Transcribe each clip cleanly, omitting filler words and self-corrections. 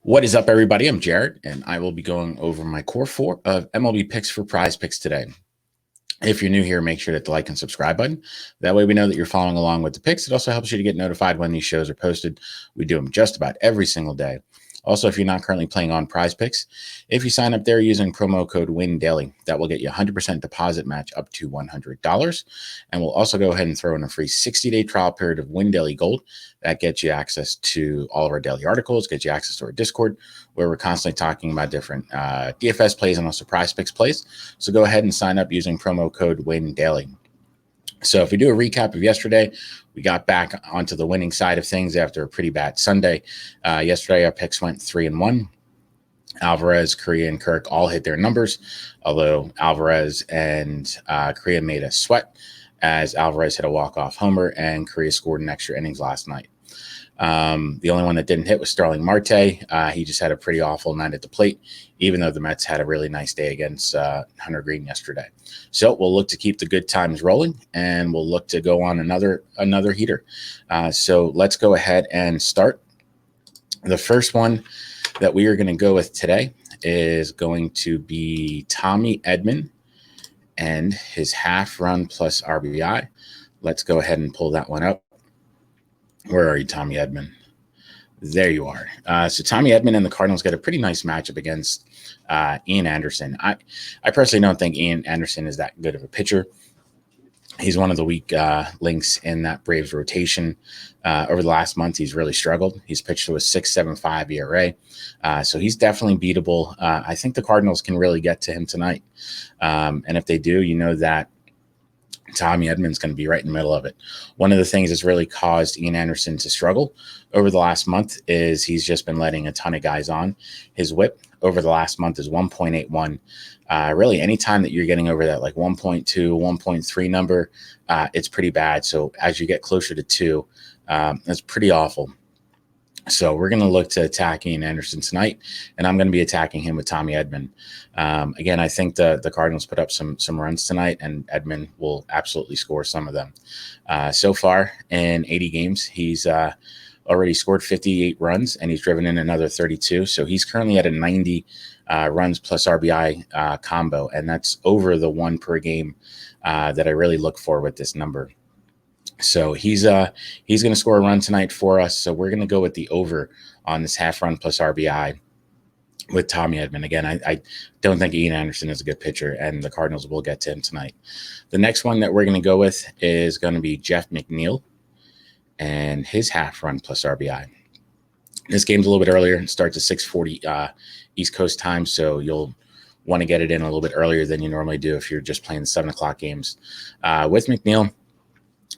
What is up, everybody? I'm Jared, and I will be going over my core four of MLB picks for PrizePicks today. If you're new here, make sure to hit the like and subscribe button. That way we know that you're following along with the picks. It also helps you to get notified when these shows are posted. We do them just about every single day. Also, if you're not currently playing on PrizePicks, if you sign up there using promo code WINDAILY, that will get you a 100% deposit match up to $100. And we'll also go ahead and throw in a free 60-day trial period of WinDaily Gold. That gets you access to all of our daily articles, gets you access to our Discord, where we're constantly talking about different DFS plays and also PrizePicks plays. So go ahead and sign up using promo code WINDAILY. So if we do a recap of yesterday, we got back onto the winning side of things after a pretty bad Sunday. Yesterday, our picks went 3-1. Alvarez, Correa, and Kirk all hit their numbers, although Alvarez and Correa made us sweat as Alvarez hit a walk-off homer and Correa scored an extra innings last night. The only one that didn't hit was Starling Marte. He just had a pretty awful night at the plate, even though the Mets had a really nice day against Hunter Green yesterday. So we'll look to keep the good times rolling, and we'll look to go on another heater. So let's go ahead and start. The first one that we are going to go with today is going to be Tommy Edman and his half run plus RBI. Let's go ahead and pull that one up. Where are you, Tommy Edman? There you are. So Tommy Edman and the Cardinals get a pretty nice matchup against Ian Anderson. I personally don't think Ian Anderson is that good of a pitcher. He's one of the weak links in that Braves rotation. Over the last month, he's really struggled. He's pitched to a 6.75 ERA. So he's definitely beatable. I think the Cardinals can really get to him tonight. And if they do, you know that Tommy Edman's going to be right in the middle of it. One of the things that's really caused Ian Anderson to struggle over the last month is he's just been letting a ton of guys on. His whip over the last month is 1.81. Really, anytime that you're getting over that like 1.2, 1.3 number, it's pretty bad. So as you get closer to 2, that's pretty awful. So we're going to look to attack Ian Anderson tonight, and I'm going to be attacking him with Tommy Edman. Again, I think the Cardinals put up some runs tonight, and Edman will absolutely score some of them. So far in 80 games, he's already scored 58 runs, and he's driven in another 32. So he's currently at a 90 runs plus RBI combo, and that's over the 1 per game that I really look for with this number. So he's going to score a run tonight for us. So we're going to go with the over on this half run plus RBI with Tommy Edman. Again, I don't think Ian Anderson is a good pitcher, and the Cardinals will get to him tonight. The next one that we're going to go with is going to be Jeff McNeil and his half run plus RBI. This game's a little bit earlier. It starts at 6:40 East Coast time, so you'll want to get it in a little bit earlier than you normally do if you're just playing the 7 o'clock games. With McNeil,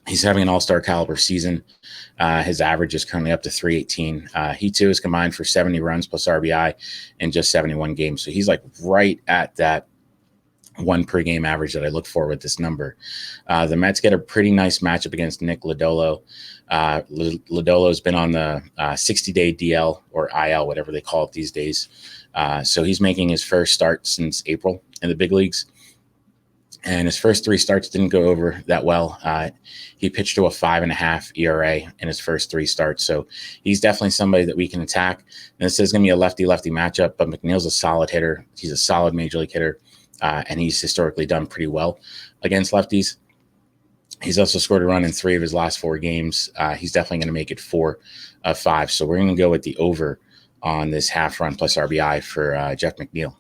he's having an all-star caliber season. His average is currently up to 318. He, too, is combined for 70 runs plus RBI in just 71 games. So he's like right at that 1 per game average that I look for with this number. The Mets get a pretty nice matchup against Nick Lodolo. Lodolo's been on the 60-day DL or IL, whatever they call it these days. So he's making his first start since April in the big leagues. And his first 3 starts didn't go over that well. He pitched to a 5.5 ERA in his first 3 starts. So he's definitely somebody that we can attack. And this is going to be a lefty-lefty matchup, but McNeil's a solid hitter. He's a solid major league hitter, and he's historically done pretty well against lefties. He's also scored a run in 3 of his last 4 games. He's definitely going to make it 4 of 5. So we're going to go with the over on this half run plus RBI for Jeff McNeil.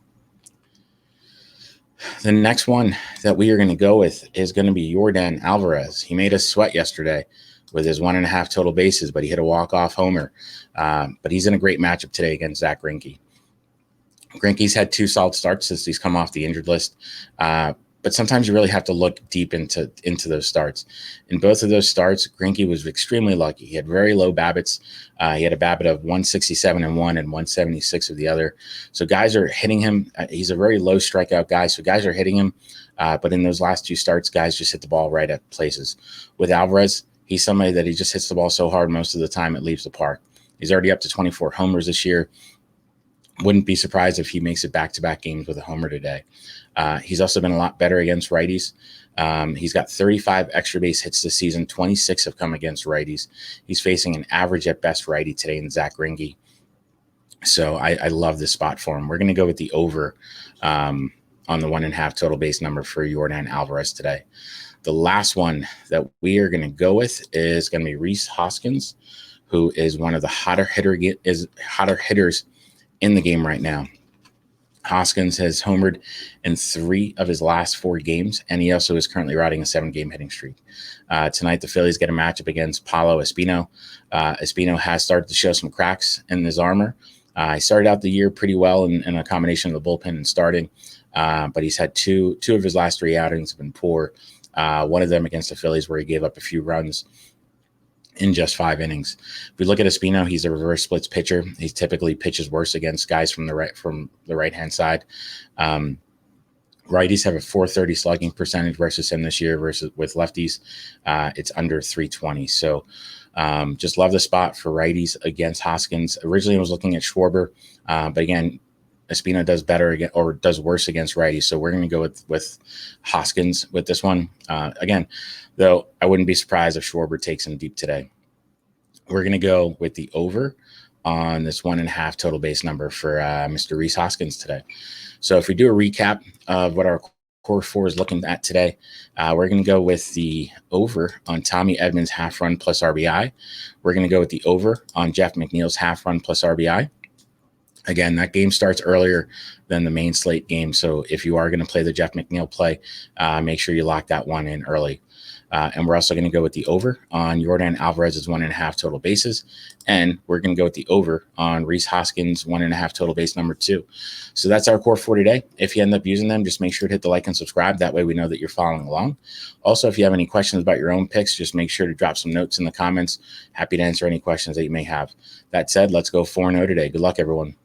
The next one that we are going to go with is going to be Yordan Alvarez. He made us sweat yesterday with his 1.5 total bases, but he hit a walk-off homer. But he's in a great matchup today against Zach Greinke. Greinke's had 2 solid starts since he's come off the injured list. But sometimes you really have to look deep into those starts. In both of those starts, Greinke was extremely lucky. He had very low BABIPs. He had a BABIP of 167 in one and 176 of the other. So guys are hitting him. He's a very low strikeout guy, so guys are hitting him. But in those last 2 starts, guys just hit the ball right at places. With Alvarez, he's somebody that he just hits the ball so hard most of the time it leaves the park. He's already up to 24 homers this year. Wouldn't be surprised if he makes it back-to-back games with a homer today. He's also been a lot better against righties. He's got 35 extra base hits this season. 26 have come against righties. He's facing an average at best righty today in Zach Greinke. So I love this spot for him. We're going to go with the over on the 1.5 total base number for Yordan Alvarez today. The last one that we are going to go with is going to be Rhys Hoskins, who is one of the hotter hitters in the game right now. Hoskins has homered in 3 of his last 4 games, and he also is currently riding a 7-game hitting streak. Tonight, the Phillies get a matchup against Paulo Espino. Espino has started to show some cracks in his armor. He started out the year pretty well in a combination of the bullpen and starting, but he's had two of his last 3 outings have been poor. One of them against the Phillies where he gave up a few runs in just 5 innings. If we look at Espino, he's a reverse splits pitcher. He typically pitches worse against guys from the right-hand side. Righties have a .430 slugging percentage versus him this year versus with lefties. It's under .320. So just love the spot for righties against Hoskins. Originally, I was looking at Schwarber, but again, Espino does better again or does worse against righties. So we're going to go with Hoskins with this one. Again, though, I wouldn't be surprised if Schwarber takes him deep today. We're going to go with the over on this 1.5 total base number for Mr. Rhys Hoskins today. So if we do a recap of what our core 4 is looking at today, we're going to go with the over on Tommy Edman's half run plus RBI. We're going to go with the over on Jeff McNeill's half run plus RBI. Again, that game starts earlier than the main slate game. So if you are going to play the Jeff McNeill play, make sure you lock that one in early. And we're also going to go with the over on Yordan Alvarez's 1.5 total bases. And we're going to go with the over on Rhys Hoskins' 1.5 total base number 2. So that's our core for today. If you end up using them, just make sure to hit the like and subscribe. That way we know that you're following along. Also, if you have any questions about your own picks, just make sure to drop some notes in the comments. Happy to answer any questions that you may have. That said, let's go 4-0 today. Good luck, everyone.